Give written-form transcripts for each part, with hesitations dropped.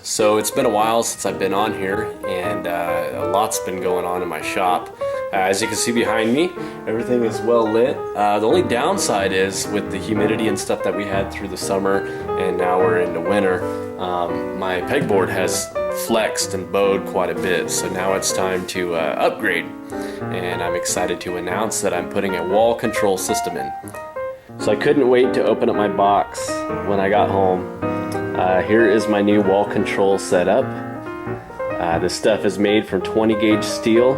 So it's been a while since I've been on here, and a lot's been going on in my shop. As you can see behind me, everything is well lit. The only downside is with the humidity and stuff that we had through the summer, and now we're into winter, my pegboard has flexed and bowed quite a bit, so now it's time to upgrade. And I'm excited to announce that I'm putting a wall control system in. So I couldn't wait to open up my box when I got home. Here is my new wall control setup. This stuff is made from 20 gauge steel,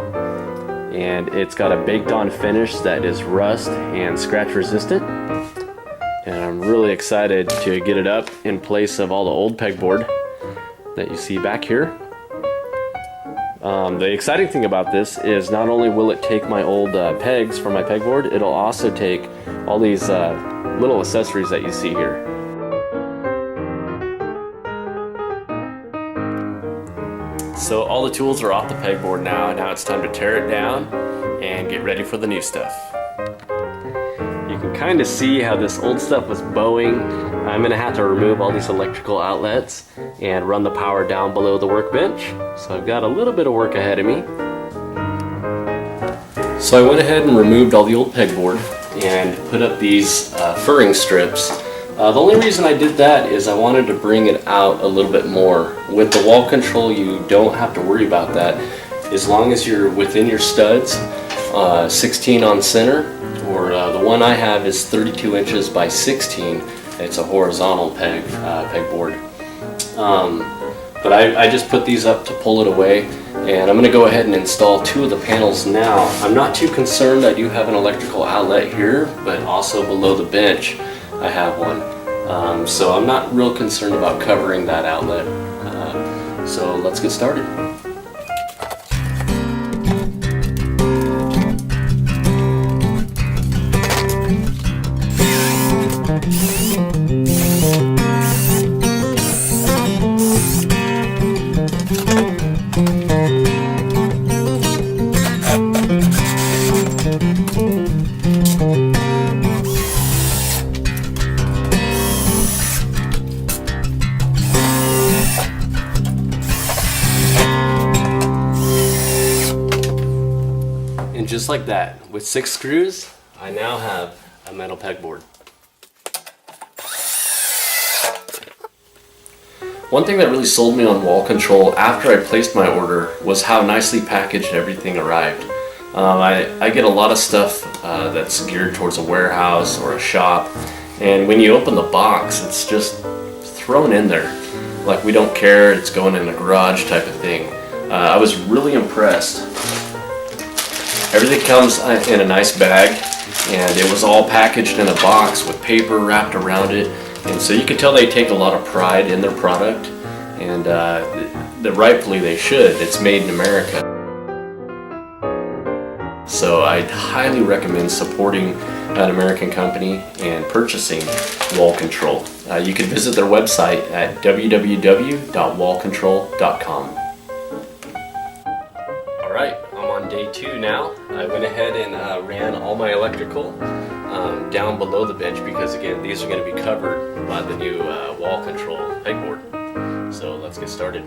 and it's got a baked on finish that is rust and scratch resistant. And I'm really excited to get it up in place of all the old pegboard that you see back here. The exciting thing about this is not only will it take my old pegs from my pegboard, it'll also take all these little accessories that you see here. So all the tools are off the pegboard now. Now it's time to tear it down and get ready for the new stuff. You can kind of see how this old stuff was bowing. I'm going to have to remove all these electrical outlets and run the power down below the workbench. So I've got a little bit of work ahead of me. So I went ahead and removed all the old pegboard and put up these furring strips. The only reason I did that is I wanted to bring it out a little bit more. With the wall control, you don't have to worry about that. As long as you're within your studs, 16 on center, or the one I have is 32 inches by 16. It's a horizontal pegboard. But I just put these up to pull it away, and I'm going to go ahead and install two of the panels now. I'm not too concerned. I do have an electrical outlet here, but also below the bench I have one. So I'm not real concerned about covering that outlet. So let's get started. Just like that, with 6 screws, I now have a metal pegboard. One thing that really sold me on wall control after I placed my order was how nicely packaged everything arrived. I get a lot of stuff that's geared towards a warehouse or a shop, and when you open the box, it's just thrown in there. Like we don't care, it's going in a garage type of thing. I was really impressed. Everything comes in a nice bag, and it was all packaged in a box with paper wrapped around it, and so you can tell they take a lot of pride in their product, and that rightfully they should. It's made in America. So I highly recommend supporting an American company and purchasing Wall Control. You can visit their website at www.wallcontrol.com. Alright, I'm on day 2 now. I went ahead and ran all my electrical down below the bench because, again, these are going to be covered by the new wall control pegboard. So let's get started.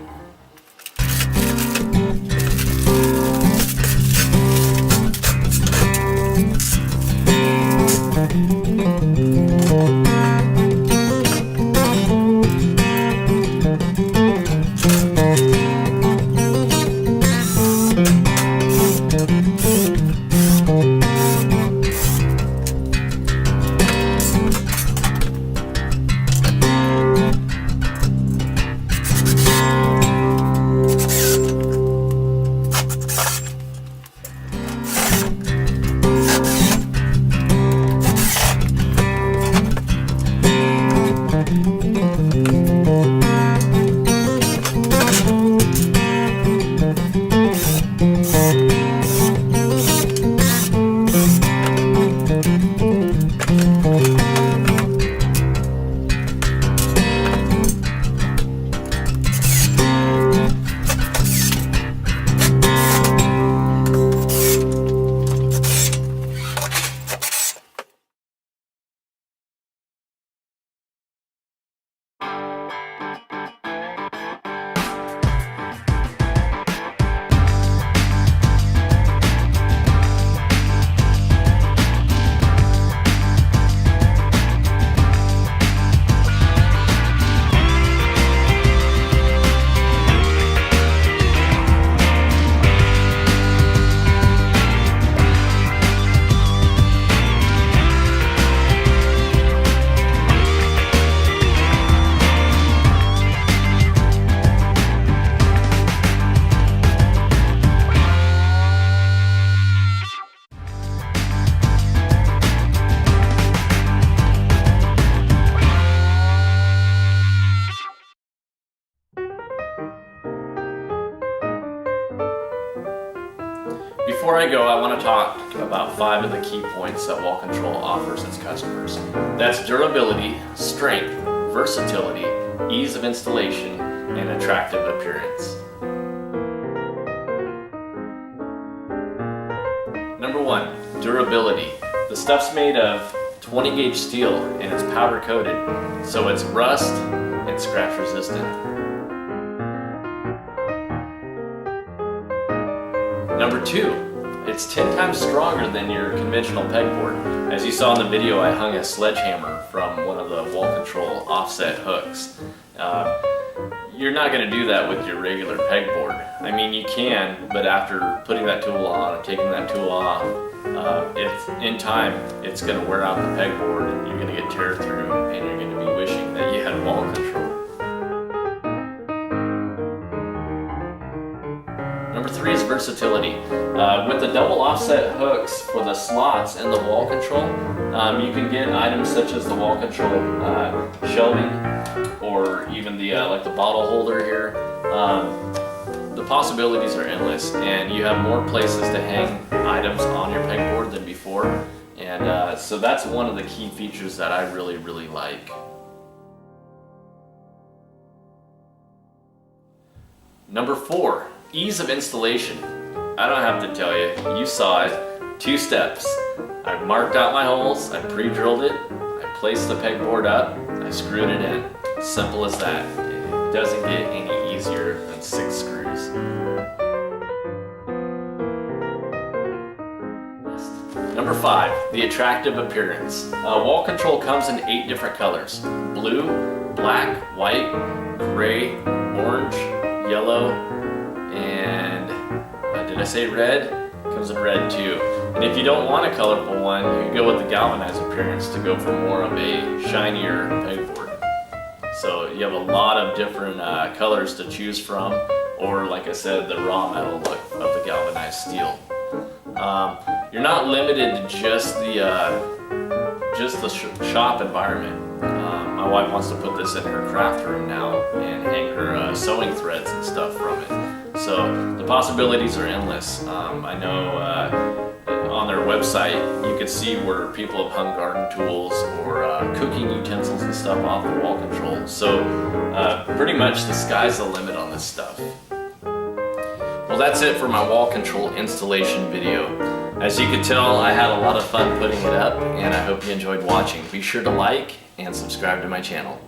Before I go, I want to talk about 5 of the key points that Wall Control offers its customers. That's durability, strength, versatility, ease of installation, and attractive appearance. Number 1, durability. The stuff's made of 20 gauge steel and it's powder coated, so it's rust and scratch resistant. Number 2, it's 10 times stronger than your conventional pegboard. As you saw in the video, I hung a sledgehammer from one of the Wall Control offset hooks. You're not going to do that with your regular pegboard. I mean, you can, but after putting that tool on and taking that tool off, in time it's going to wear out the pegboard and you're going to get tear through and you're going to be wishing that you had Wall Control. Number 3 is versatility. With the double offset hooks for the slots and the Wall Control, you can get items such as the Wall Control shelving, or even the like the bottle holder here. The possibilities are endless, and you have more places to hang items on your pegboard than before, and so that's one of the key features that I really like. Number 4, ease of installation. I don't have to tell you, you saw it. 2 steps. I marked out my holes, I pre-drilled it, I placed the pegboard up, I screwed it in. Simple as that. It doesn't get any easier than 6 screws. Number 5, the attractive appearance. Wall Control comes in 8 different colors: blue, black, white, gray, orange, yellow, and did I say red? Comes in red too. And if you don't want a colorful one, you can go with the galvanized appearance to go for more of a shinier pegboard. So you have a lot of different colors to choose from, or like I said, the raw metal look of the galvanized steel. You're not limited to just the shop environment. My wife wants to put this in her craft room now and hang her sewing threads and stuff from it. So the possibilities are endless. I know on their website you can see where people have hung garden tools or cooking utensils and stuff off the Wall Control. So pretty much the sky's the limit on this stuff. Well, that's it for my Wall Control installation video. As you can tell, I had a lot of fun putting it up, and I hope you enjoyed watching. Be sure to like and subscribe to my channel.